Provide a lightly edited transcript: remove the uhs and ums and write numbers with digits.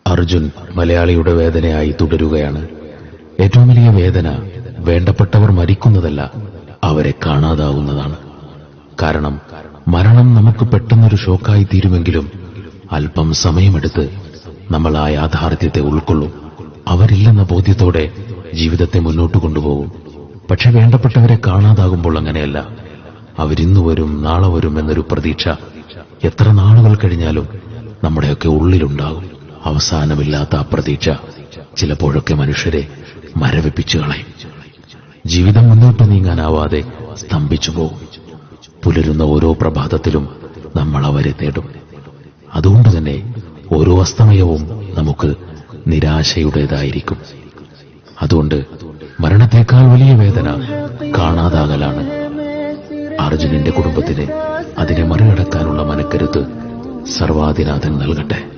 അർജുൻ മലയാളിയുടെ വേദനയായി തുടരുകയാണ്. ഏറ്റവും വലിയ വേദന വേണ്ടപ്പെട്ടവർ മരിക്കുന്നതല്ല, അവരെ കാണാതാവുന്നതാണ്. കാരണം മരണം നമുക്ക് പെട്ടെന്നൊരു ഷോക്കായി തീരുമെങ്കിലും അല്പം സമയമെടുത്ത് നമ്മൾ ആ യാഥാർത്ഥ്യത്തെ ഉൾക്കൊള്ളും. അവരില്ലെന്ന ബോധ്യത്തോടെ ജീവിതത്തെ മുന്നോട്ട് കൊണ്ടുപോകും. പക്ഷെ വേണ്ടപ്പെട്ടവരെ കാണാതാകുമ്പോൾ അങ്ങനെയല്ല. അവരിന്നു വരും, നാളെ വരും എന്നൊരു പ്രതീക്ഷ എത്ര നാളുകൾ കഴിഞ്ഞാലും നമ്മുടെയൊക്കെ ഉള്ളിലുണ്ടാകും. അവസാനമില്ലാത്ത ആ പ്രതീക്ഷ ചിലപ്പോഴൊക്കെ മനുഷ്യരെ മരവിപ്പിച്ചു കളയും. ജീവിതം മുന്നോട്ട് നീങ്ങാനാവാതെ സ്തംഭിച്ചു പോകും. പുലരുന്ന ഓരോ പ്രഭാതത്തിലും നമ്മൾ അവരെ തേടും. അതുകൊണ്ട് തന്നെ ഓരോ അസ്തമയവും നമുക്ക് നിരാശയുടേതായിരിക്കും. അതുകൊണ്ട് മരണത്തേക്കാൾ വലിയ വേദന കാണാതാകലാണ്. അർജുനന്റെ കുടുംബത്തിന് അതിനെ മറികടക്കാനുള്ള മനക്കരുത്ത് സർവാധിനാഥൻ നൽകട്ടെ.